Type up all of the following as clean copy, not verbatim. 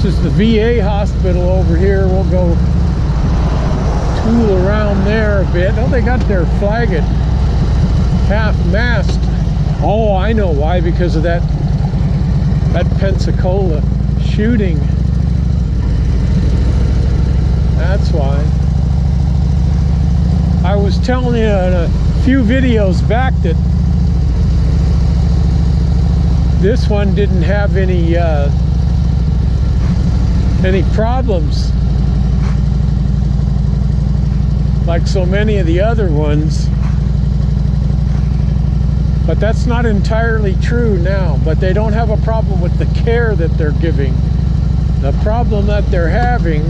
is the VA hospital over here. We'll go tool around there a bit. Oh, they got their flag at half-mast. Oh, I know why, because of that Pensacola shooting. That's why. I was telling you in a few videos back that this one didn't have any problems like so many of the other ones. But that's not entirely true now. But they don't have a problem with the care that they're giving. The problem that they're having,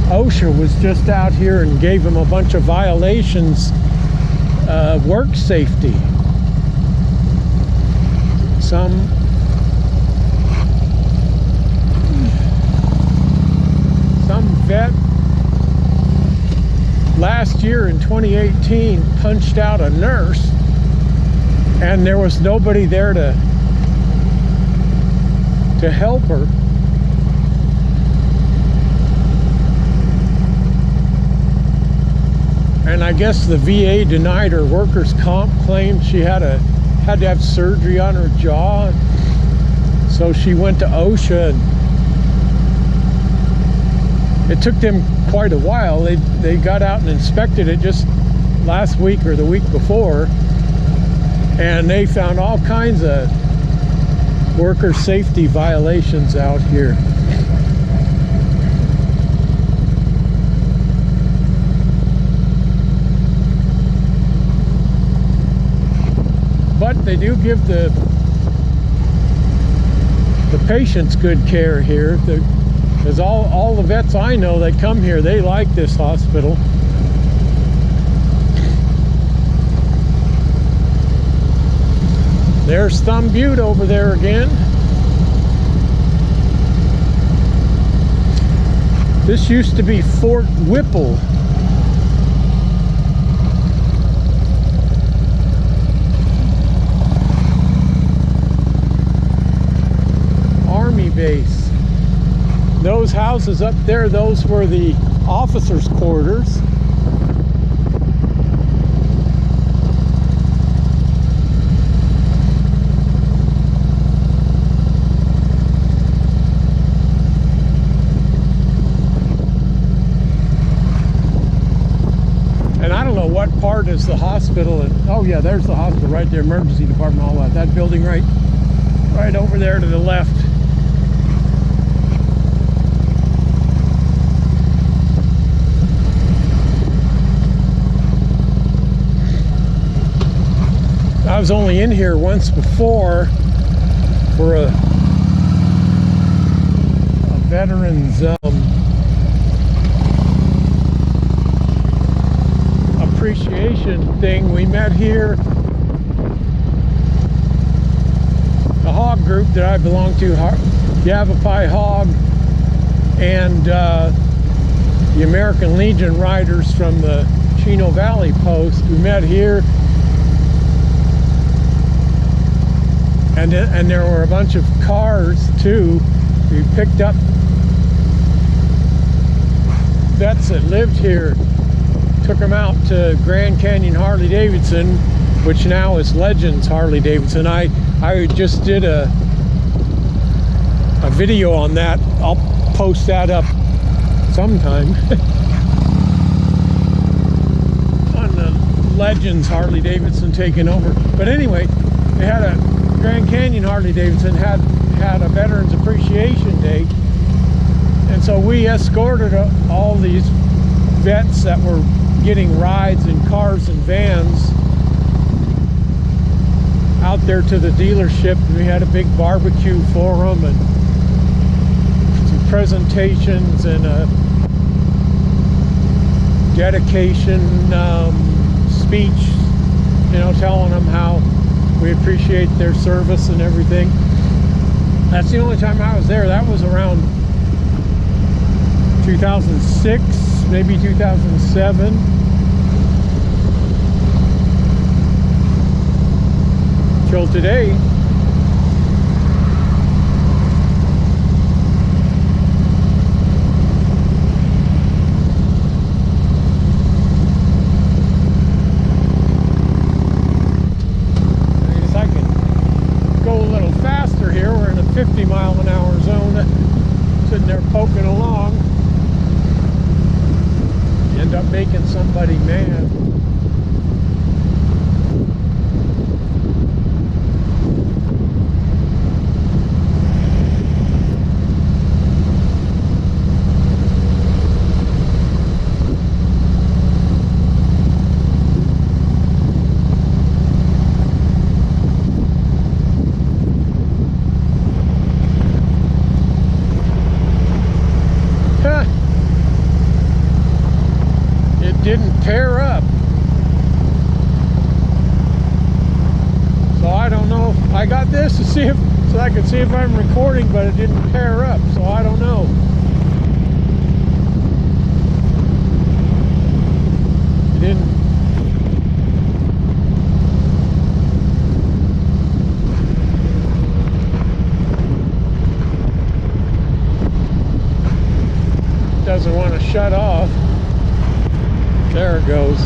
OSHA was just out here and gave them a bunch of violations, work safety. Some vet last year in 2018 punched out a nurse, and there was nobody there to help her. And I guess the VA denied her workers' comp claim. She had to have surgery on her jaw, so she went to OSHA, and it took them quite a while. They got out and inspected it just last week or the week before, and they found all kinds of worker safety violations out here. But they do give the patients good care here. Because all the vets I know that come here, they like this hospital. There's Thumb Butte over there again. This used to be Fort Whipple. Army base. Those houses up there, those were the officers' quarters. And I don't know what part is the hospital. Oh yeah, there's the hospital right there, emergency department, all that. That building right over there to the left. I was only in here once before for a veterans appreciation thing. We met here, a hog group that I belong to, Yavapai Hog, and the American Legion riders from the Chino Valley Post. We met here. And there were a bunch of cars too. We picked up vets that lived here, took them out to Grand Canyon Harley-Davidson, which now is Legends Harley-Davidson. I just did a video on that. I'll post that up sometime. On the Legends Harley-Davidson taking over. But anyway, they had Grand Canyon Harley-Davidson had a Veterans Appreciation Day, and so we escorted all these vets that were getting rides in cars and vans out there to the dealership. We had a big barbecue for them and some presentations and a dedication speech, you know, telling them how we appreciate their service and everything. That's the only time I was there. That was around 2006, maybe 2007. Till today. making somebody mad. Didn't pair up, so I don't know if I got this to see if so I could see if I'm recording, but it didn't pair up, so I don't know. It didn't. Doesn't want to shut off. There it goes.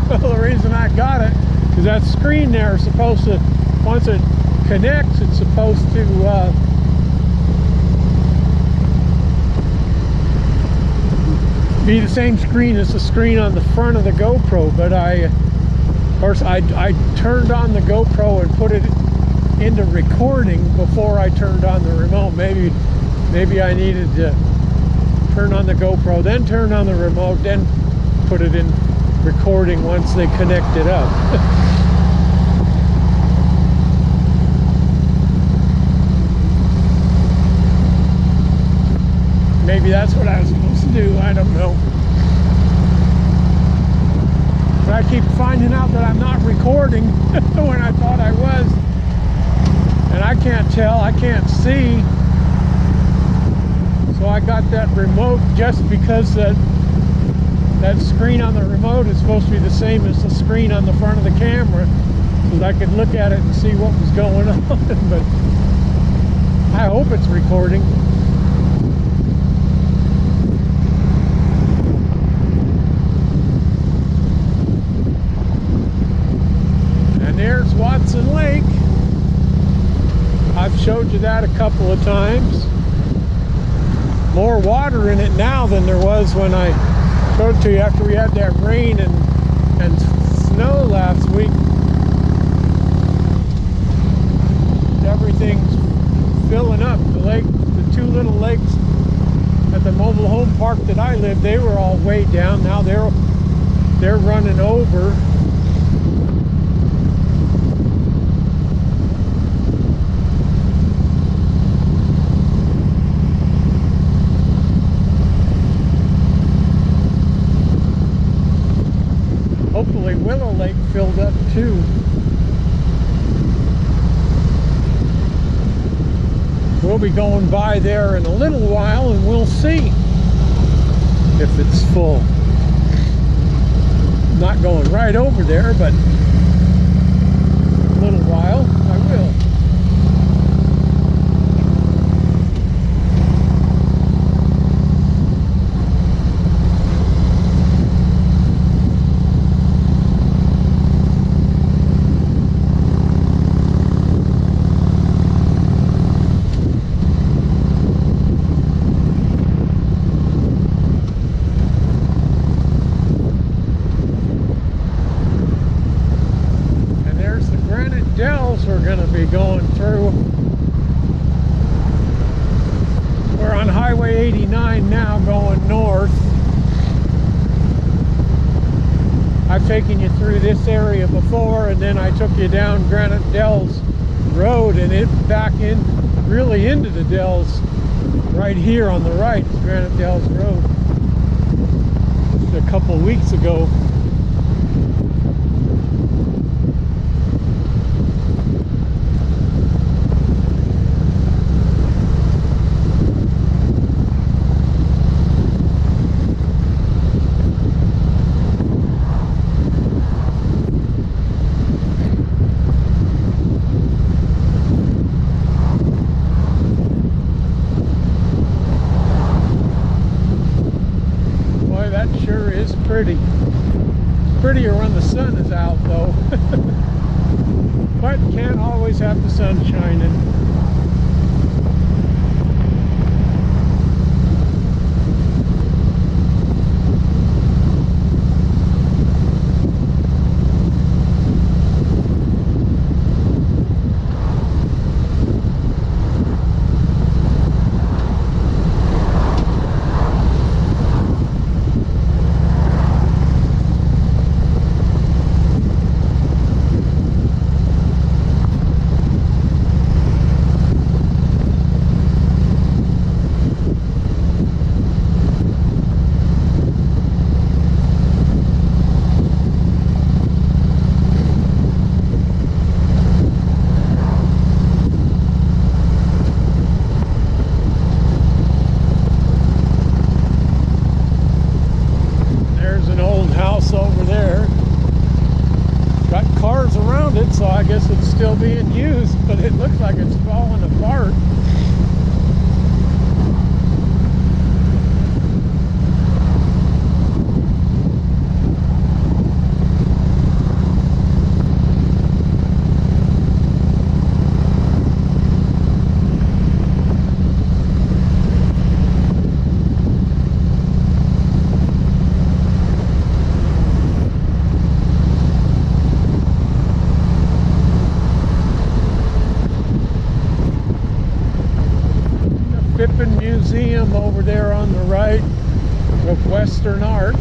Well, the reason I got it is that screen there is supposed to, once it connects, it's supposed to be the same screen as the screen on the front of the GoPro. But of course, I turned on the GoPro and put it into recording before I turned on the remote. Maybe I needed to turn on the GoPro, then turn on the remote, then put it in recording once they connect it up. Maybe that's what I was supposed to do, I don't know. But I keep finding out that I'm not recording when I thought I was. And I can't tell, I can't see. So I got that remote just because that screen on the remote is supposed to be the same as the screen on the front of the camera, so that I could look at it and see what was going on. But I hope it's recording. And there's Watson Lake. I've showed you that a couple of times. More water in it now than there was when I showed it to you after we had that rain and snow last week. Everything's filling up. The lake, the two little lakes at the mobile home park that I live, they were all way down. Now they're running over. Hopefully Willow Lake filled up too. We'll be going by there in a little while and we'll see if it's full. Not going right over there, but a little while I will. We're going to be going through. We're on Highway 89 now, going north. I've taken you through this area before, and then I took you down Granite Dells Road, and it back in really into the Dells right here on the right. It's Granite Dells Road. Just a couple weeks ago. Pretty. Prettier when the sun is out though. But can't always have the sun shining. being used, but it looks like it's falling apart. Museum over there on the right of Western Art.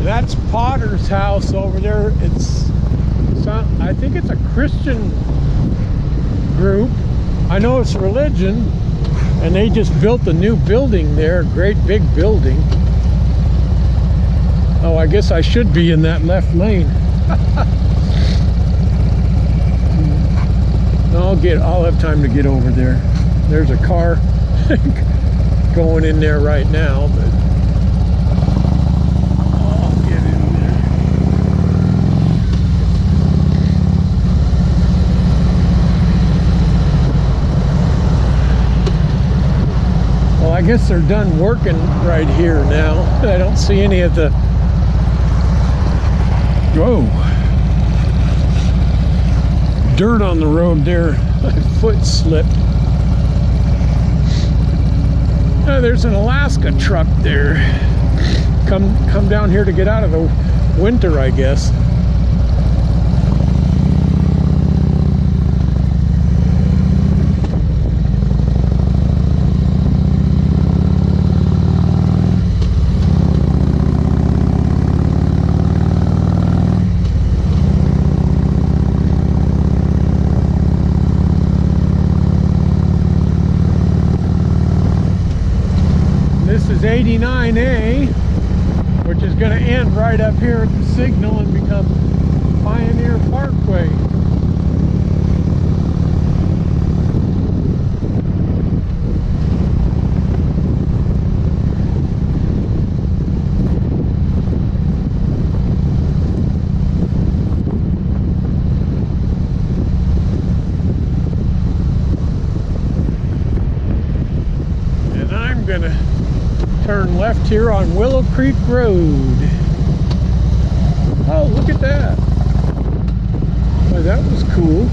That's Potter's house over there. I think it's a Christian group. I know it's religion, and they just built a new building there, great big building. Oh, I guess I should be in that left lane. I'll have time to get over there. There's a car going in there right now, but I guess they're done working right here now. I don't see any of the... Whoa! Dirt on the road there. My foot slipped. Oh, there's an Alaska truck there. Come down here to get out of the winter, I guess. This is 89A, which is going to end right up here at the signal and become Pioneer Parkway. And I'm going to turn left here on Willow Creek Road. Oh, look at that. Boy, that was cool.